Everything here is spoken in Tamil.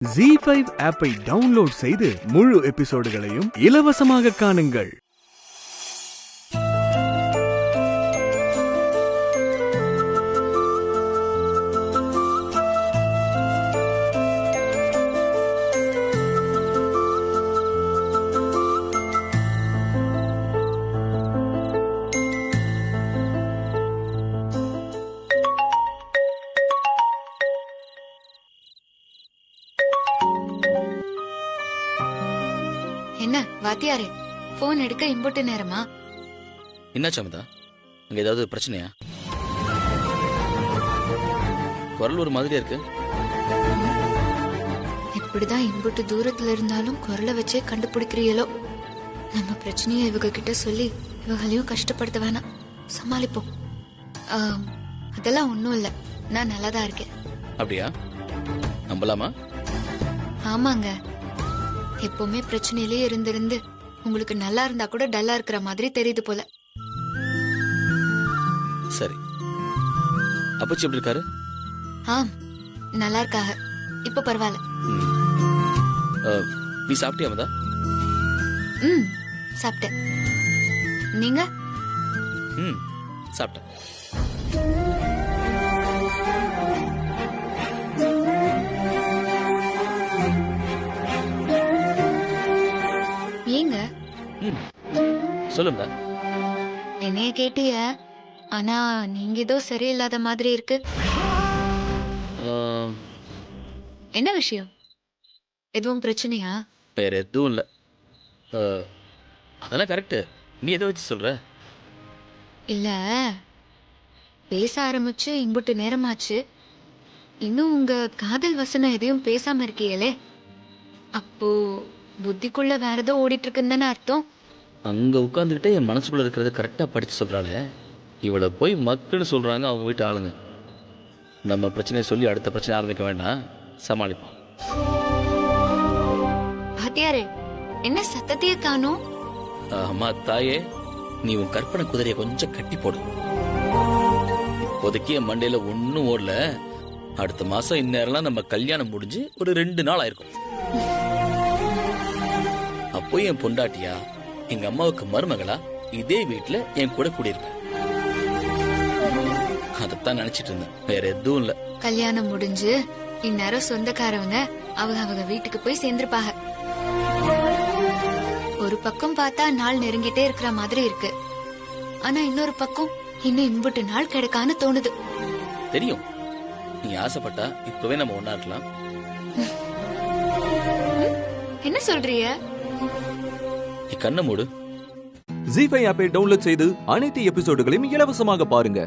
ZEE5 ஆப்பை டவுன்லோட் செய்து முழு எபிசோடுகளையும் இலவசமாக காணுங்கள். என்ன வாத்தியாரே, போன் எடுக்க இம்புட்டு நேரமா? என்ன சமதா, அங்க ஏதாவது பிரச்சனையா? குரல் ஒரு மாதிரியா இருக்கு. இப்படிதான் இம்புட்டு தூரத்துல இருந்தாலும் குரலை வச்சே கண்டுபிடிக்கிறீங்களோ? நம்ம பிரச்சனையை இவங்க கிட்ட சொல்லி இவங்களையும் கஷ்டப்படுத்த வேணாம், சமாளிப்போம். அதெல்லாம் ஒண்ணும் இல்ல, நான் நல்லாதான் இருக்கேன். அப்படியா? நம்பலாமா? ஆமாங்க, எப்பவுமே பிரச்சனையிலே இருந்து உங்களுக்கு நல்லா இருந்தா கூட டல்லா இருக்கிற மாதிரி தெரியுது போல. சரி, அப்பச்சி எப்படி இருக்காரு? நல்லா இருக்காக, இப்ப பரவாயில்ல. நீ சாப்பிட்டியா மதா? சாப்பிட்டேன். நீங்க? சாப்பிட்டேன். ஏங்க சொல்லுங்க. என்னைய கேட்டிய, ஆனா நீங்க ஏதோ சரியில்லாத மாதிரி இருக்கு. என்ன விஷயம்? எதுவும் பிரச்சனையா? வேற எதுவும் இல்ல. அதெல்லாம் கரெக்ட். நீ எதை வச்சு சொல்ற? இல்ல, பேச ஆரம்பிச்சு இம்புட்டு நேரமாச்சு, இன்னும் உங்க காதல் வசனம் எதையும் பேசாம இருக்கீங்களே, அப்போ புத்திக்குள்ள வேற ஏதோ ஓடிட்டு இருக்குன்னு தானே அர்த்தம்? அங்க உட்காந்துக்கிட்டே என் மனசுக்குள்ள இருக்கிறத கரெக்டா படிச்சு சொல்றாளே, இவளை போய் மக்கள்னு சொல்றாங்க அவங்க வீட்டு ஆளுங்க. நம்ம பிரச்சனையை சொல்லி அடுத்த பிரச்சனை ஆரம்பிக்க வேண்டாம், சமாளிப்போம். வாத்தியாரே, என்ன சத்தத்தையே காணோம்? அம்மா தாயே, நீ உன் கற்பனை குதிரையை கொஞ்சம் கட்டி போடு. இப்போதைக்கு என் மண்டையில ஒன்னும் ஓடல. அடுத்த மாசம் இந்நேரம்லாம் நம்ம கல்யாணம் முடிஞ்சு ஒரு 2 நாள் ஆயிருக்கும். அப்போ என் பொண்டாட்டியா, எங்க அம்மாவுக்கு மருமகளா இதே வீட்டுல என் கூட கூடியிருப்பேன். அதத்தான் நினைச்சிட்டு இருந்தேன், வேற எதுவும் இல்ல. கல்யாணம் முடிஞ்சு இந்நேரம் சொந்தக்காரவங்க அவங்க வீட்டுக்கு போய் சேர்ந்திருப்பாங்க. ஒரு பக்கம் பார்த்தா நாள் நெருங்கிட்டே இருக்கிற மாதிரி இருக்கு, ஆனா இன்னொரு பக்கம் இன்னும் இம்புட்டு நாள் கிடைக்கான்னு தோணுது. தெரியும், நீ ஆசைப்பட்டா இப்பவே நம்ம ஒன்னா இருக்கலாம். என்ன சொல்றீங்க? நீ கண்ணை மூடு. ZEE5 ஆப்பை டவுன்லோட் செய்து அனைத்து எபிசோடுகளையும் இலவசமாக பாருங்க.